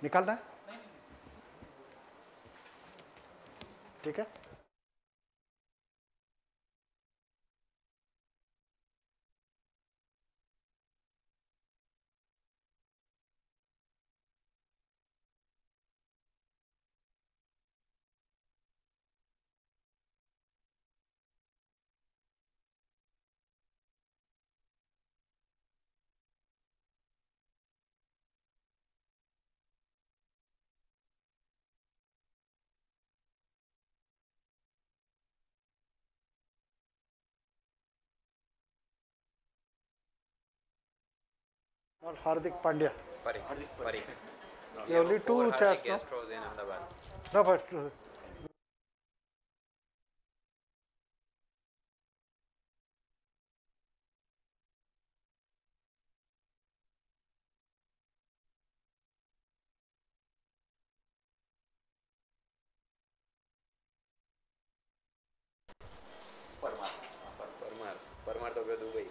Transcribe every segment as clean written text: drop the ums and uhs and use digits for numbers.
निकालना है, ठीक है। Not Hardik Pandya. Parikh. You only two chairs, no? Gastros in Ahmedbad. No, but Parmar तो गया Dubai.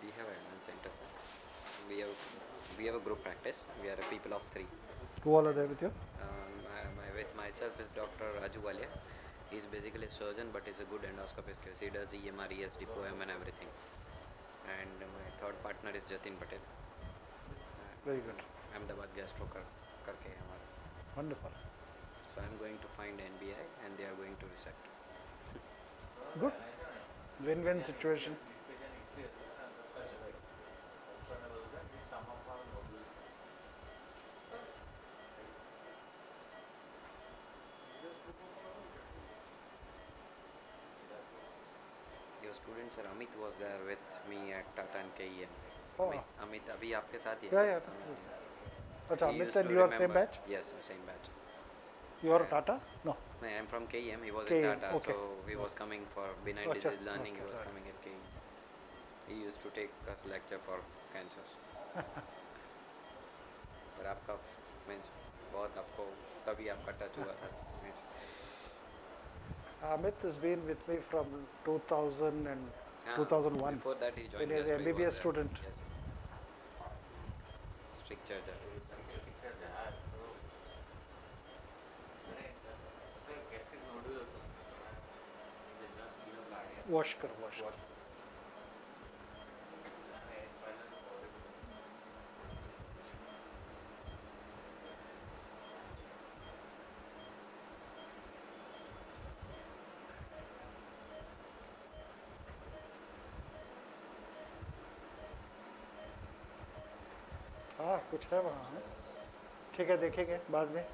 We have admin center, sir. We have a group practice. We are a people of 3. who all are there with you? With myself is Dr. Raju Walia. He's basically a surgeon, but he's a good endoscopist. He does EMR, ESD, POM and everything. And my third partner is Jatin Patel. Very good. Ahmedbad Gastro करके है हमारा. Wonderful. So I'm going to find NBI and they are going to resect. Good. Win-win situation. Your student sir Amit was there with me at Tata and KEM. Oh. Amit अभी आपके साथ ही है. Yeah, yeah. Achha, Amit and you are same batch? Yes, same batch. You are Tata? No. No, I am from KEM. He was KEM, at Tata, okay. so he was coming for benign Achha, disease learning. okay, He was right. coming at KEM. He used to take us lecture for cancers. पर आपका means बहुत आपको तभी आपका touch हुआ था. Means Amit has been with me from 2000 and 2001. Before that he joined. When he was Gastro, MBBS was there. student. Yes. Strict charger. Wash kar, wash. हाँ कुछ है वहाँ. ठीक है, देखेंगे बाद में.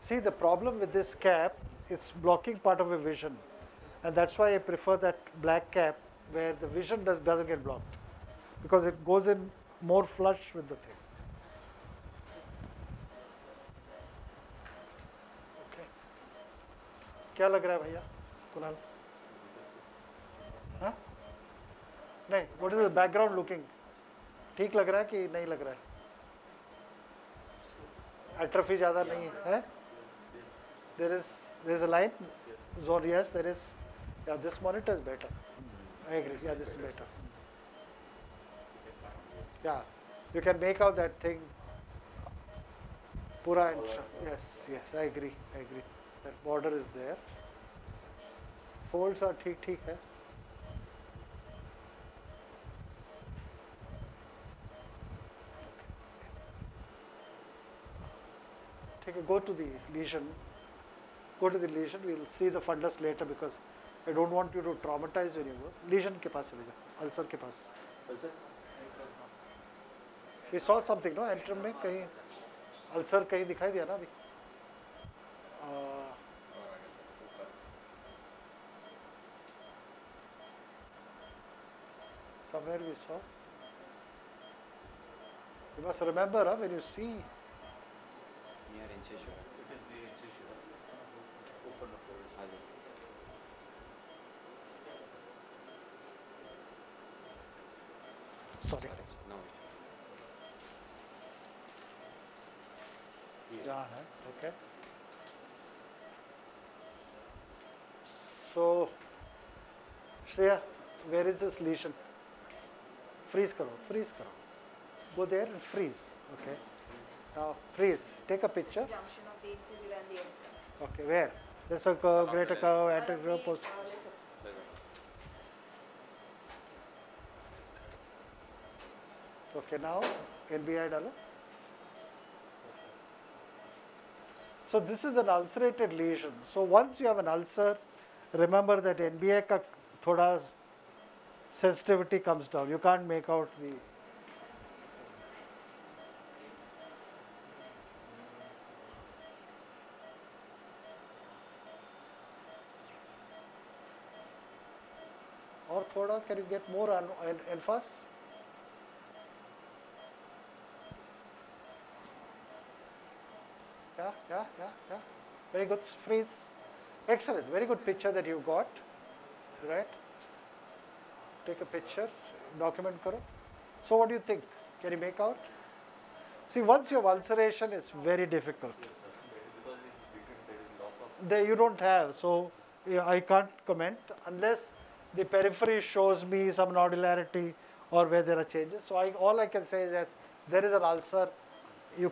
See, the problem with this cap, it's blocking part of your vision, and that's why I prefer that black cap where the vision doesn't get blocked, because it goes in more flush with the thing. Okay. क्या लग रहा है भैया, कुणाल? हाँ? नहीं, what is the background looking? ठीक लग रहा है कि नहीं लग रहा है? Atrophy ज़्यादा नहीं है? There is a line zone. Yes, there is. Yeah, this monitor is better. I agree. Yeah, this is better. Yeah, you can make out that thing. Pura and yes, I agree. That border is there. Folds are ठीक है. ठीक है, go to the lesion. Go to the lesion. We will see the fundus later because I don't want you to traumatize when you go. Lesion के पास चले जाओ, ulcer के पास. Ulcer? We saw something, no? Antrum में कहीं ulcer कहीं दिखाई दिया ना अभी? Somewhere we saw. You must remember, when you see. near incision. It is the incision. Open the fold. Sorry. No. Here. यहाँ है, okay. So, Shreya, where is this lesion? Freeze karo. Go there and freeze, okay. Now freeze, take a picture. Junction of the incision and the end. Okay, where? Lesser curve, greater curve, anterior curve, post. Okay, now NBI डालो. So this is an ulcerated lesion. So once you have an ulcer, remember that NBI का थोड़ा sensitivity comes down. You can't make out the. Or थोड़ा, can you get more emphasis? Yeah. Very good. Freeze. Excellent. Very good picture that you got. Right. Take a picture. Document karo. So what do you think? Can you make out? See, once you have ulceration, it's very difficult. Because there is loss of. There you don't have. So yeah, I can't comment unless the periphery shows me some nodularity or where there are changes. So all I can say is that there is an ulcer. You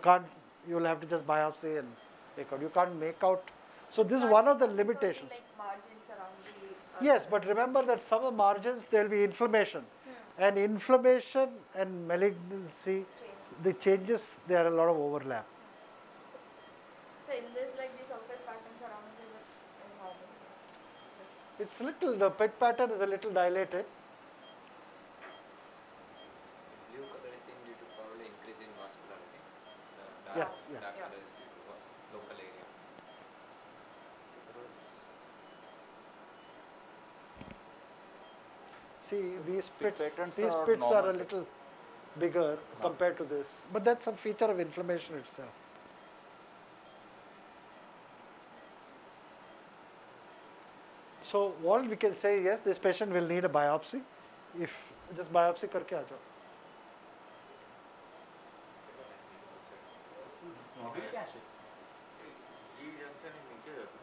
will have to just biopsy and make out. You can't make out. So this is one of the limitations. Like margins around the. Yes, but remember that some of the margins there will be inflammation. And inflammation and malignancy, the changes, there are a lot of overlap. So in this, like the surface patterns around this is normal. It's little, the pit pattern is a little dilated. Blue color is seen due to probably increase in vascularity. The Yes. dark color is due to local area. See, these Pit pits, patterns these are pits are normal, a sir. little bigger compared to this. But that's a feature of inflammation itself. So all we can say, yes, this patient will need a biopsy. If just biopsy करके आ जाओ.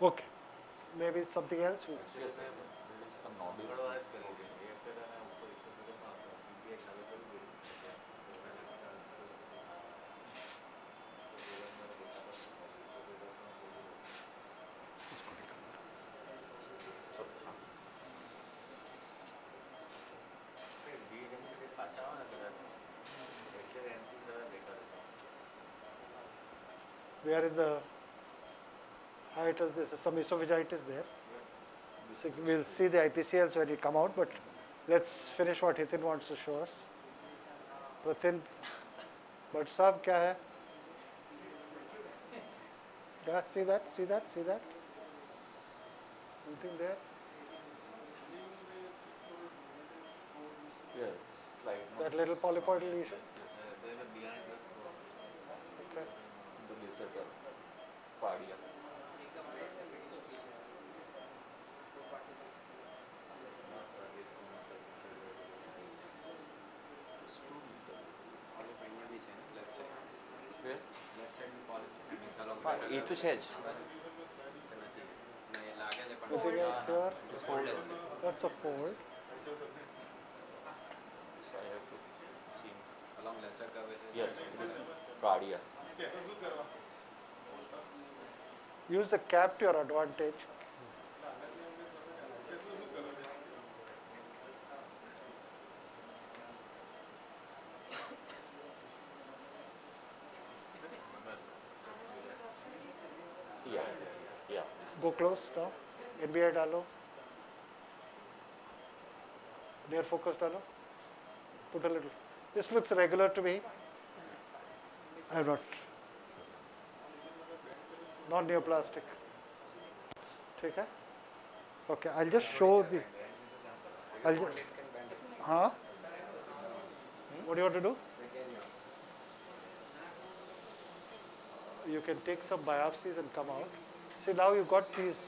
Okay, maybe it's something else. Yes, sir. There is some nodule. We are in the height of this, some esophagitis there. So we'll see the IPCLs when you come out, but let's finish what Hitin wants to show us. Pratin, but Saab kya hai? Yeah, see that? Anything there? Yes, like That little polypoidal lesion? Okay. the lizard cardia. Where? એ તો છે જ. Anything else here? It's fold. That's a fold. So I have to see. Along lesser curve is Yes, it is cardia. Use the cap to your advantage. Yeah. Go close now. NBI डालो. Near focus डालो. Put a little. This looks regular to me. I'm not neoplastic. ठीक है? Okay, I'll just show the. Huh? What do you want to do? You can take some biopsies and come out. See, now you got these.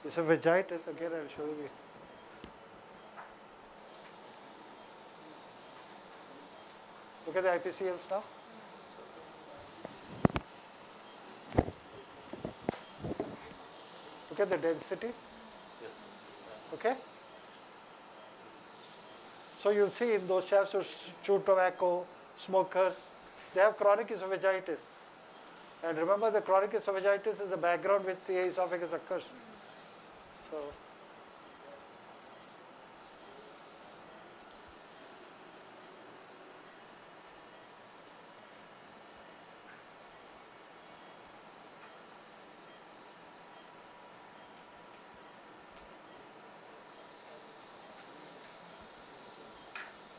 This is vagitis. Again, I'll show you. Look at the IPCLs now. okay, the density, Yes. okay. So you'll see in those chaps who chew tobacco, smokers, they have chronic esophagitis. And remember, the chronic esophagitis is the background which the esophagus occurs. So,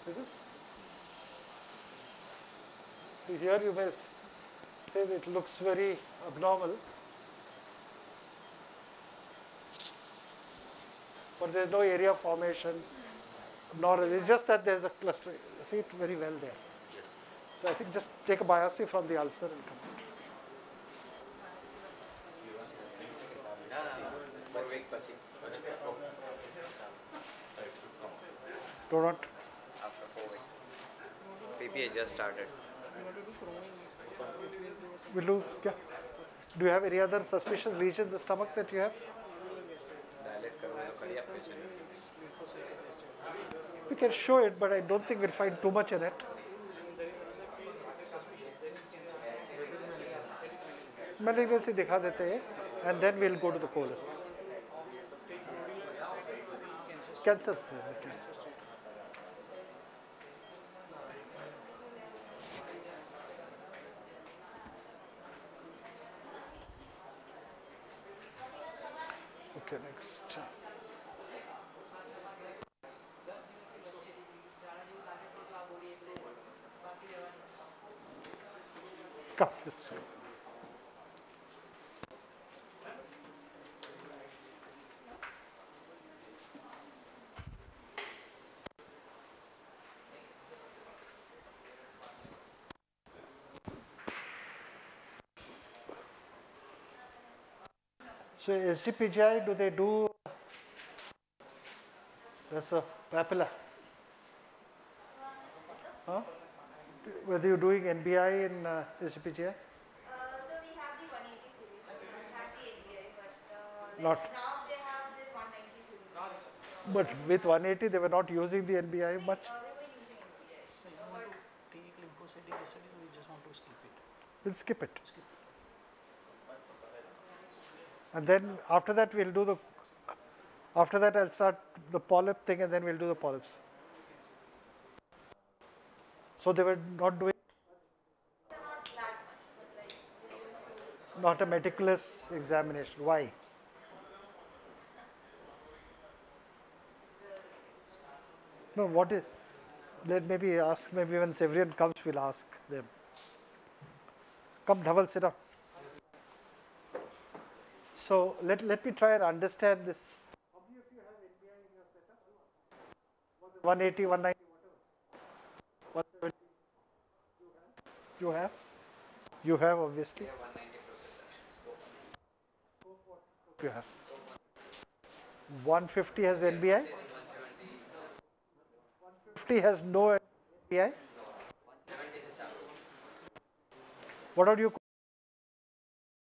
see this? So here you may say that it looks very abnormal, but there is no area formation, nor it's just that there is a cluster. See it very well there. So I think just take a biopsy from the ulcer and come out. 4 week પછી Do not. after 4 weeks. PPA just started. Will do. Yeah. Do you have any other suspicious lesion in the stomach that you have? Dilate કરવું તો કરી આપે છે. We can show it, but I don't think we'll find too much in it. Malignancy दिखा देते हैं, and then we'll go to the colon. Cancer. Okay, next. Come, let's go. So SGPGI, do they do, that's a papilla? Huh? Whether you're doing NBI in SGPGI? So we have the 180 series, we have the NBI, but Not. now they have this 190 series. But with 180, they were not using the NBI much. They were using NBI. So you want to take lymphocytic yesterday, or you just want to skip it? We'll skip it. And then after that, we'll do the, after that, I'll start the polyp thing and then we'll do the polyps. So they were not doing, Not that much, but like they used not a meticulous examination. Why? No, what is, let maybe ask, maybe when Severian comes, we'll ask them. Come, Dhaval, sit down. So let me try and understand this. How many of you have NBI in your setup? 180, 190, whatever. 170. You have? You have, obviously. 190 process action scope. You have. 150 has NBI? 150 has no NBI? No, 170 से चालू. What about you?